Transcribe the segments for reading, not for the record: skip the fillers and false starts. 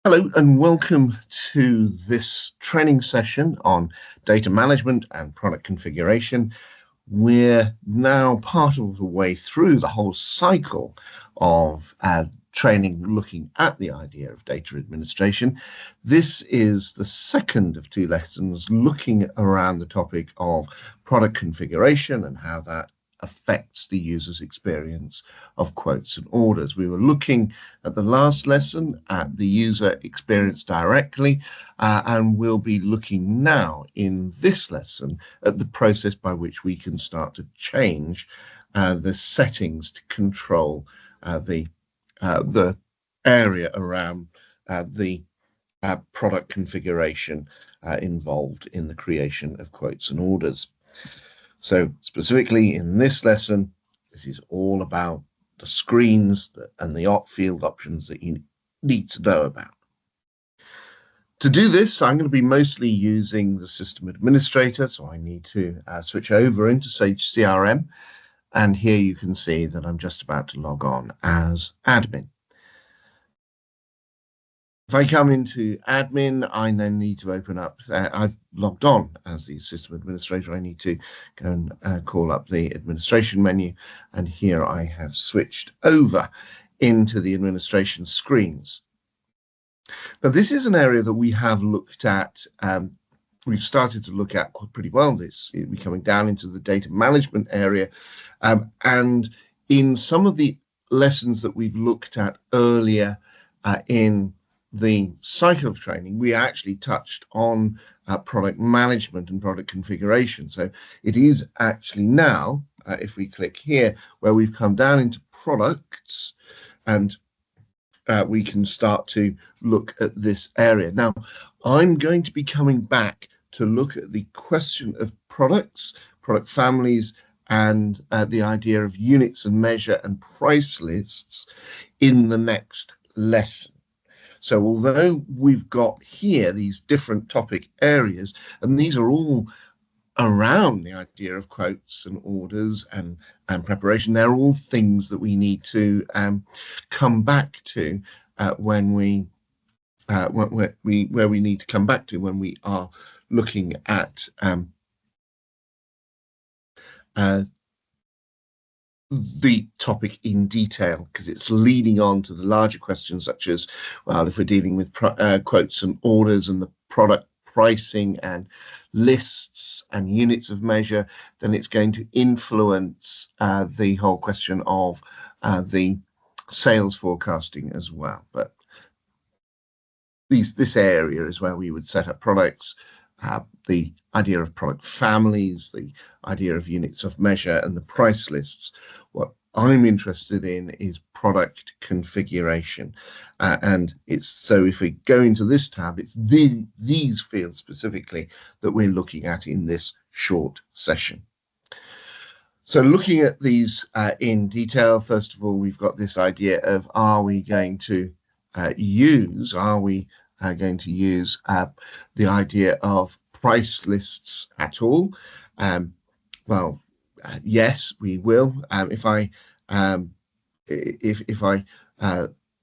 Hello and welcome to this training session on data management and product configuration. We're now part of the way through the whole cycle of training looking at the idea of data administration. This is the second of two lessons looking around the topic of product configuration and how that affects the user's experience of quotes and orders. We were looking at the last lesson at the user experience directly, and we'll be looking now in this lesson at the process by which we can start to change the settings to control the area around the product configuration involved in the creation of quotes and orders. So specifically in this lesson, this is all about the screens and the field options that you need to know about. To do this, I'm going to be mostly using the system administrator, so I need to switch over into Sage CRM, and here you can see that I'm just about to log on as admin. If I come into admin, I then need to open up, I've logged on as the system administrator. I need to go and call up the administration menu. And here I have switched over into the administration screens. Now, this is an area that we have looked at. We've started to look at pretty well. This we're coming down into the data management area. And in some of the lessons that we've looked at earlier in the cycle of training, we actually touched on product management and product configuration. So it is actually now, if we click here, where we've come down into products, and we can start to look at this area. Now, I'm going to be coming back to look at the question of products, product families, and the idea of units and measure and price lists in the next lesson. So although we've got here these different topic areas, and these are all around the idea of quotes and orders and preparation, they're all things that we need to come back to when we need to come back to when we are looking at the topic in detail, because it's leading on to the larger questions such as, well, if we're dealing with quotes and orders and the product pricing and lists and units of measure, then it's going to influence the whole question of the sales forecasting as well. But this area is where we would set up products, the idea of product families, the idea of units of measure, and the price lists. What I'm interested in is product configuration. And it's so if we go into this tab, it's these fields specifically that we're looking at in this short session. So looking at these in detail, first of all, we've got this idea of, are we going to use the idea of price lists at all? Well, yes, we will.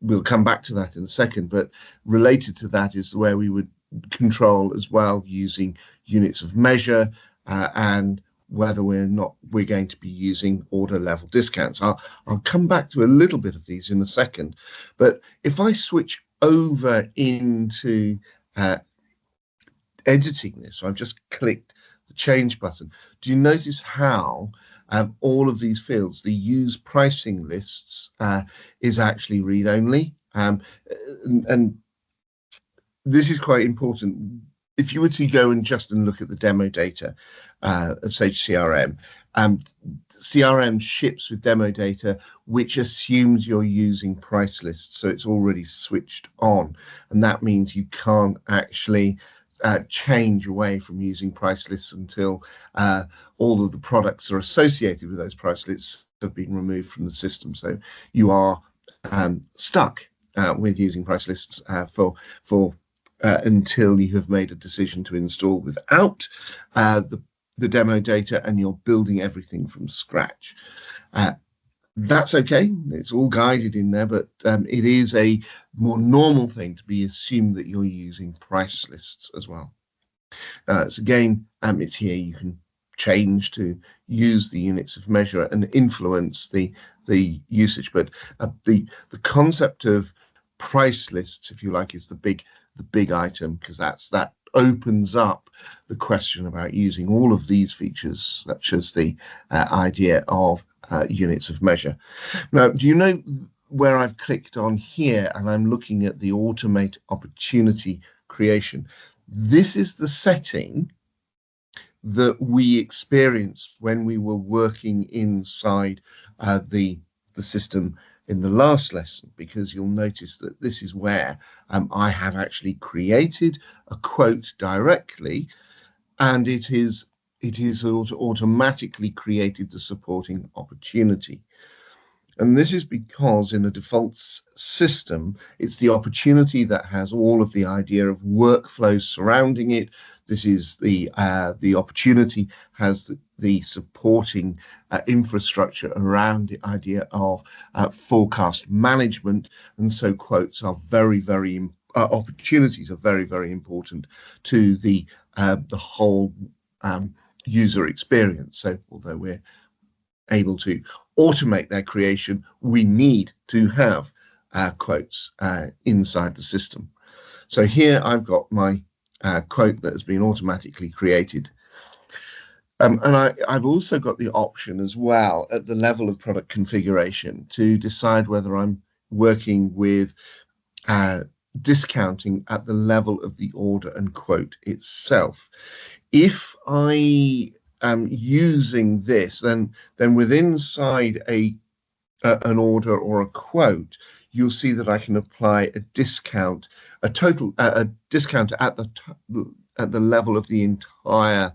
We'll come back to that in a second, but related to that is where we would control as well using units of measure and whether we're going to be using order level discounts. I'll come back to a little bit of these in a second, but if I switch over into editing this, so I've just clicked the change button. Do you notice how all of these fields, the use pricing lists, is actually read only? And this is quite important. If you were to go and look at the demo data of Sage CRM, CRM ships with demo data which assumes you're using price lists, so it's already switched on, and that means you can't actually change away from using price lists until all of the products are associated with those price lists have been removed from the system. So you are stuck with using price lists for until you have made a decision to install without the demo data and you're building everything from scratch. That's okay. It's all guided in there, but it is a more normal thing to be assumed that you're using price lists as well. So again, it's here you can change to use the units of measure and influence the usage. But the concept of price lists, if you like, is the big item, because that opens up the question about using all of these features, such as the idea of units of measure. Now, do you know where I've clicked on here and I'm looking at the automate opportunity creation? This is the setting that we experienced when we were working inside the system in the last lesson, because you'll notice that this is where I have actually created a quote directly, and it is automatically created the supporting opportunity. And this is because in a default system, it's the opportunity that has all of the idea of workflows surrounding it. This is the opportunity has the supporting infrastructure around the idea of forecast management. And so quotes are very opportunities are very important to the whole user experience. So although we're able to automate their creation, we need to have quotes inside the system. So here I've got my quote that has been automatically created. And I've also got the option as well at the level of product configuration to decide whether I'm working with discounting at the level of the order and quote itself. If I am using this, then within inside an order or a quote, you'll see that I can apply a discount, a discount at the level of the entire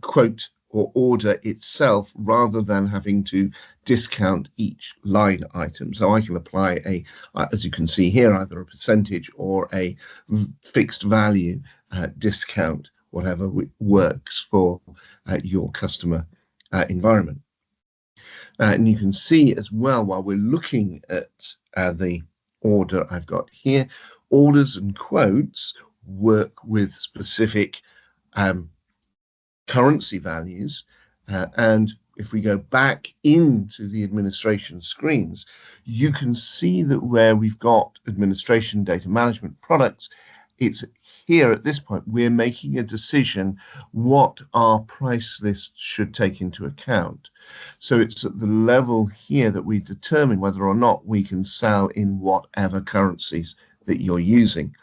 quote or order itself, rather than having to discount each line item. So I can apply as you can see here, either a percentage or a fixed value discount, whatever works for your customer environment. And you can see as well, while we're looking at the order I've got here, orders and quotes work with specific currency values. And if we go back into the administration screens, you can see that where we've got administration data management products, it's here at this point, we're making a decision what our price list should take into account. So it's at the level here that we determine whether or not we can sell in whatever currencies that you're using.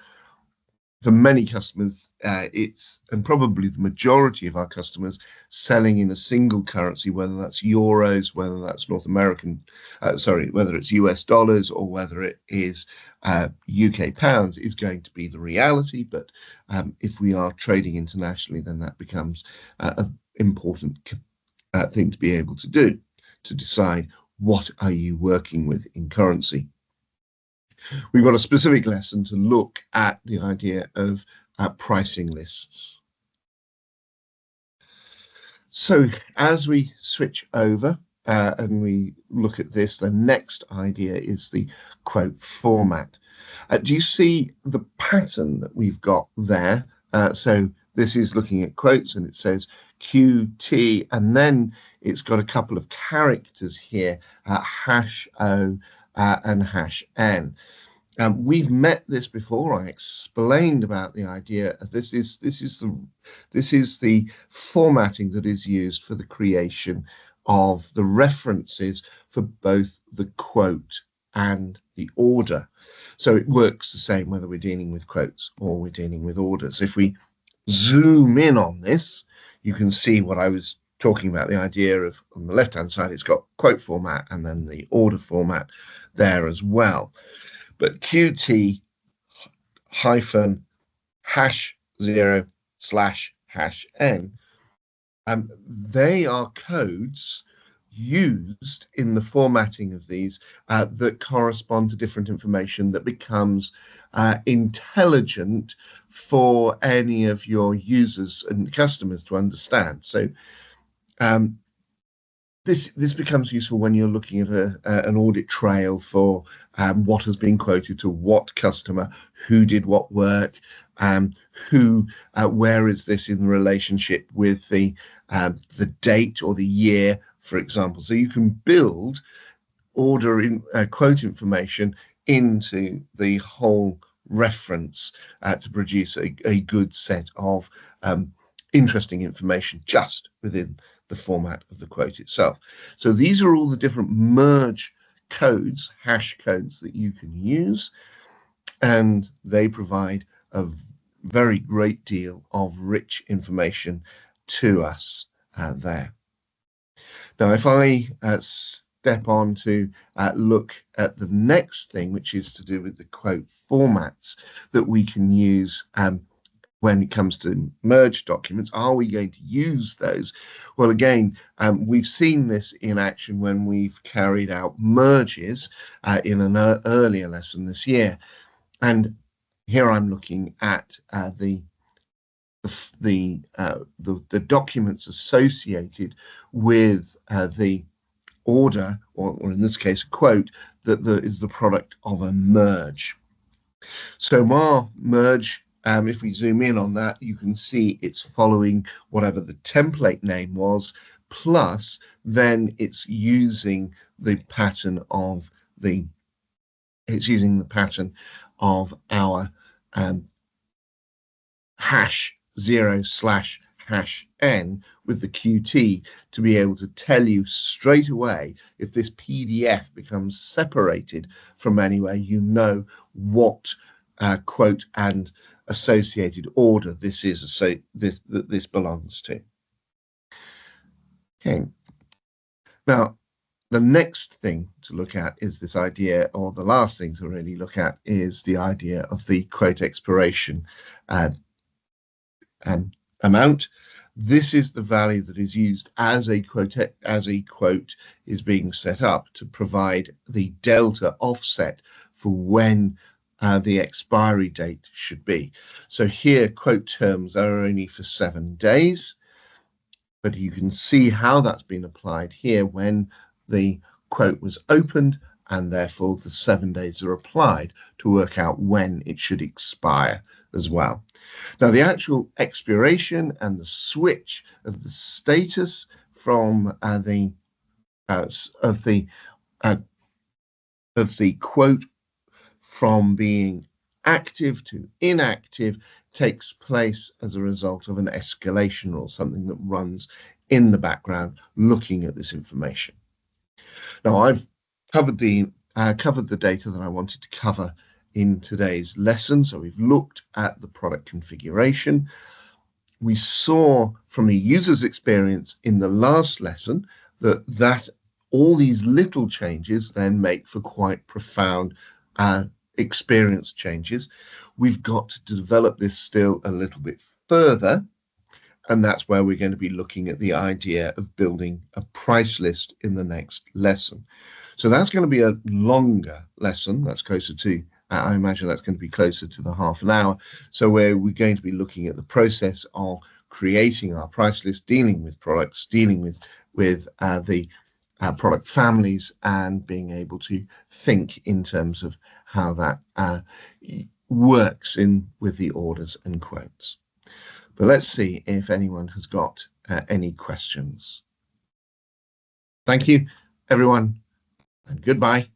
For many customers, and probably the majority of our customers, selling in a single currency, whether that's euros, whether that's whether it's US dollars, or whether it is UK pounds, is going to be the reality. But if we are trading internationally, then that becomes an important thing to be able to do, to decide what are you working with in currency. We've got a specific lesson to look at the idea of pricing lists. So as we switch over and we look at this, the next idea is the quote format. Do you see the pattern that we've got there? So this is looking at quotes, and it says QT, and then it's got a couple of characters here, #O and #N. We've met this before. I explained about the idea of this is the formatting that is used for the creation of the references for both the quote and the order. So it works the same whether we're dealing with quotes or we're dealing with orders. If we zoom in on this, you can see what I was talking about, the idea of, on the left hand side, it's got quote format and then the order format there as well. But QT hyphen #0/#N, they are codes used in the formatting of these that correspond to different information that becomes intelligent for any of your users and customers to understand. So This becomes useful when you're looking at an audit trail for what has been quoted to what customer, who did what work, where is this in relationship with the date or the year, for example. So you can build quote information into the whole reference to produce a good set of interesting information just within the format of the quote itself. So these are all the different merge codes, hash codes that you can use, and they provide a very great deal of rich information to us there. Now, if I step on to look at the next thing, which is to do with the quote formats that we can use when it comes to merge documents. Are we going to use those? Well, again, we've seen this in action when we've carried out merges in an earlier lesson this year. And here I'm looking at the documents associated with the order, or in this case, a quote that is the product of a merge. So our merge, if we zoom in on that, you can see it's following whatever the template name was, plus then it's using the pattern of our hash 0/#n with the QT to be able to tell you straight away if this PDF becomes separated from anywhere, you know what quote and associated order this is, this belongs to. Okay. Now, the next thing to look at is this idea, or the last thing to really look at is the idea of the quote expiration amount. This is the value that is used as a quote is being set up to provide the delta offset for when the expiry date should be. So here, quote terms are only for 7 days, but you can see how that's been applied here when the quote was opened, and therefore the 7 days are applied to work out when it should expire as well. Now, the actual expiration and the switch of the status from the quote from being active to inactive takes place as a result of an escalation rule, something that runs in the background looking at this information. Now, I've covered the data that I wanted to cover in today's lesson. So we've looked at the product configuration. We saw from a user's experience in the last lesson that all these little changes then make for quite profound experience changes. We've got to develop this still a little bit further, and that's where we're going to be looking at the idea of building a price list in the next lesson. So that's going to be a longer lesson. That's closer to, I imagine that's going to be closer to the half an hour. So we're going to be looking at the process of creating our price list, dealing with products, dealing with the product families, and being able to think in terms of how that works with the orders and quotes. But let's see if anyone has got any questions. Thank you, everyone, and goodbye.